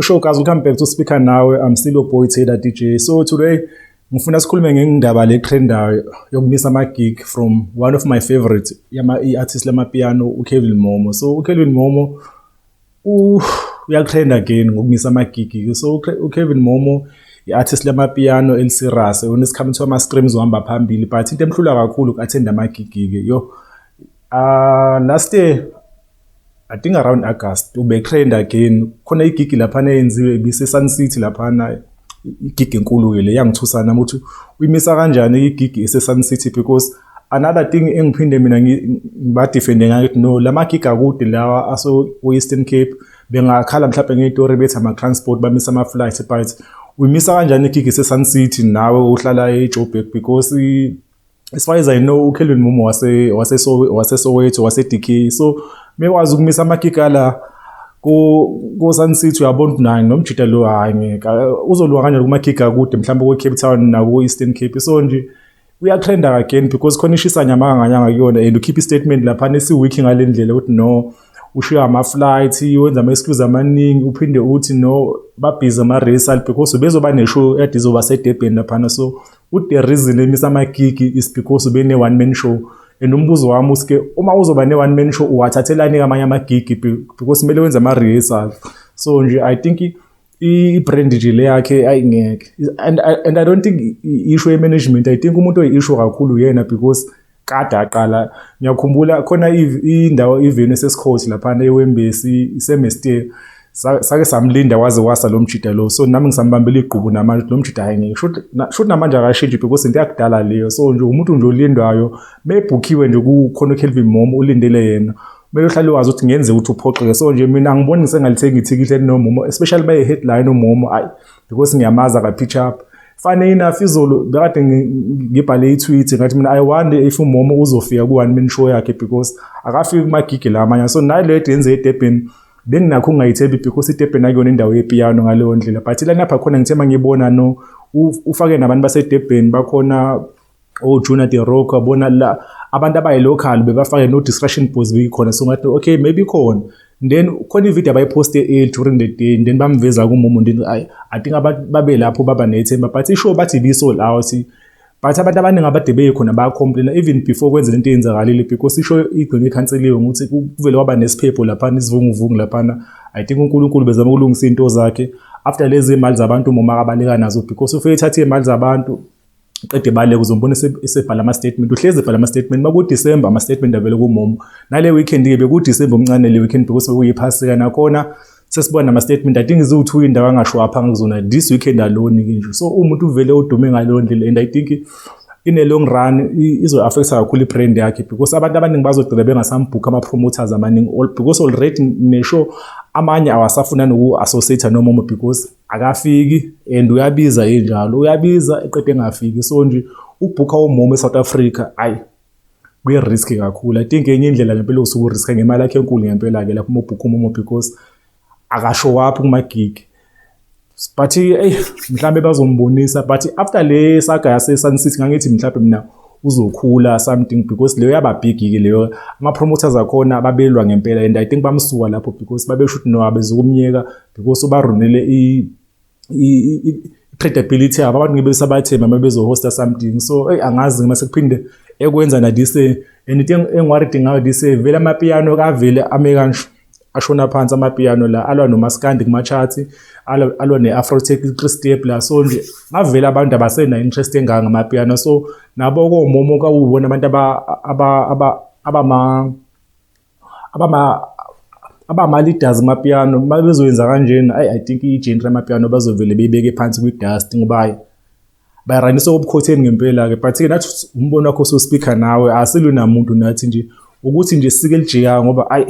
Show guys, welcome back to Speaker Now. I'm still your boy Taylor DJ. So today, ngifuna sikhulume ngendaba le trendayo yokumisa ama-gig from one of my favorite i-artist lamapiano uKevin Momo. So uKevin Momo uyatrend again ngokumisa ama-gig. So uKevin Momo i-artist lamapiano eliserious unesikhathi kuthiwa ama-streams uhamba phambili, but into emhlula kakhulu uku-attend ama-gig last year I think around August ube trend again. Khona igig laphana yenziwe bise Sun City laphana, igig enkulu le yangithusana ukuthi uyimisa kanjani igig ese Sun City, because another thing engiphinde mina ngiba defend ngathi no lama gig akude lawa aso Western Cape bengakhala mhlawumbe ngestory bethi ama transport bamisa ama flights, but uyimisa kanjani igig ese Sun City nawe uhlala eJoburg, because as far as I know uKelvin Momo wase Soweto wase DK, so mekwazi ukumisa ama-gig ala ko Sun City uyabona ukuthi naye nomjida lo hayi ngeke uzolwa kanjani kuma-gig akude mhlawumbe ko-Cape Town nako-Eastern Cape. So nje uyatrenda again because khona ishisa nyamanga kuyona, and ukhipha i-statement laphana esi-week ngale ndlela ukuthi no ushiya ama-flight wenza ama-excuse amaningi, uphinde uthi no babhizi ama-rehearsal because bezoba ne-show ede izoba seDurban laphana. So the reason emisa ama-gig is because ube ne-one man show, and umbuzo wami uske uma uzoba ne-one man show uwathathelani amanye ama-gig because kumele wenze ama-rehearsal. So nje I think i-brand nje le yakhe ayingeke, and I don't think i-issue ye-management, I think umuntu oyi-issue kakhulu yena because kade aqala. Ngiyakhumbula khona indawo ivenue esesikhosi laphana eWembesi isemester sake samlinda waze wasa lo mjida lo, so nami ngisambambela igqubu namanje lo mjida ayengeke should namanje akashintshi because into yakudala leyo. So nje umuntu nje olindwayo mebhukhiwe nje kukhona uKelvin Momo ulindele yena, kumele uhlale wazi ukuthi ngenze ukuthi uphoxeke. So nje mina ngibona ngisengalithenga ithikithi noMomo, especially by headline uMomo because ngiyamaza ka pitch up. Funny enough izolo bekade ngibhale i-tweet ngathi mina I wonder if uMomo uzofika ku-one man show yakhe because akafiki kuma-gig la amanye. So nayo leyo yenze eDurban benginakho ungayithembi because iDurban akuyona indawo yepiano ngaleyo ndlela, but la napha khona ngithema ngibona no ufake nabantu baseDurban bakhona Junior De Rock, abona la abantu abayi-local bebafake no distraction pose beyikhona. So ngathi okay maybe khona, then khona ivideo abayiposte during the day, then bamveza kuMomo, then I think abantu babe lapho baba nethemba, but ishow bathi ibisold out, but abantu abaningi abade bekhona bayacomplaina even before kwenze lento eyenzakalile because ishow igcine ikhanseliwe ukuthi kuvele waba nesiphepho laphana isivunguvungu laphana. I think uNkulunkulu bezama ukulungisa into zakhe after lezi imali zabantu uMomo akabaleka nazo because ufike ethathe imali zabantu qede baleka uzombona esebhala ama-statement, uhlezi ebhala ama-statement maku-December ama-statement avele kuMomo. Nale weekend-ke beku-December omncane le weekend because bekuyiphasika nakhona sesibona nama-statement I think ziwu-2 indawo angashwaphanga kuzona this weekend alone-ke nje. So umuntu uvele udume ngaleyo ndlela, and I think in a long run izo-affecta kakhulu i-brand yakhe because abantu abaningi bazogcina bengasambhukha ama-promoters amaningi because already ne-show amanye awasafuna noku-associate noMomo because akafiki and uyabiza enjalo, uyabiza eqede engafiki. So nje ukubhukha uMomo eSouth Africa kuyi-risk kakhulu. I think enye indlela ngempela usuke uriska ngemali yakhe enkulu ngempela-ke lapho ubhukha uMomo because akashow up kuma-gig, but mhlambe bazombonisa, but after le saga yase Sun City ngangithi mhlambe mina uzokhula something because leyo yaba big-ke leyo, ama-promoters akhona babelwa ngempela, and I think bamsuka lapho because babesho ukuthi no abezokumnyeka because ubarunele i-credibility yabo abantu ngebe sabathemba mabezo-hosta something. So angazi mase kuphinde ekwenza na dise, and into engiworried ngayo dise vele amapiano kavele amekanje ashona phansi amapiano la alwa noMaskandi kuma-charts, alwa ne-Afrotech Step la. So nje ngavela abantu abasena interest enganga amapiano, so nabo koMomo kawubona abantu abama-leaders amapiano mabezoyenza kanjena I think i-genre amapiano bazovele beyibeke phansi kwi-dust ngoba bayaranisa obukhotheni ngempela-ke. But-ke nathi umbono wakho so-speaker nawe asilwi namuntu nathi nje ukuthi nje sike lijika ngoba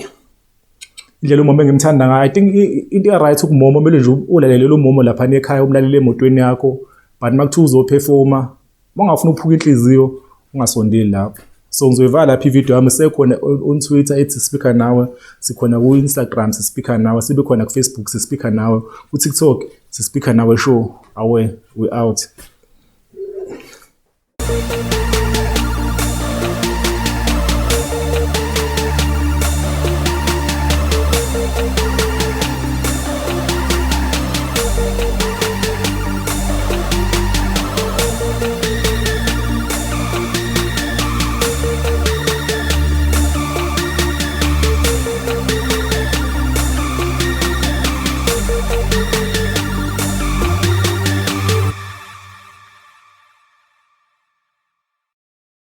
indlela uMomo engimthanda ngayo I think into right kuMomo kumele nje ulalele uMomo lapha ekhaya, umlalele emotweni yakho, but makuthiwa uzoperforma mongafuna ukuphuka inhliziyo ungasondeli lapho. So ngizoyivala lapha ivideo yami, sekhona on Twitter ethi Speaker Nawe, sikhona ku Instagram Speaker Nawe, sibe khona ku Facebook Speaker Nawe, ku TikTok Speaker Nawe show. Awe we out.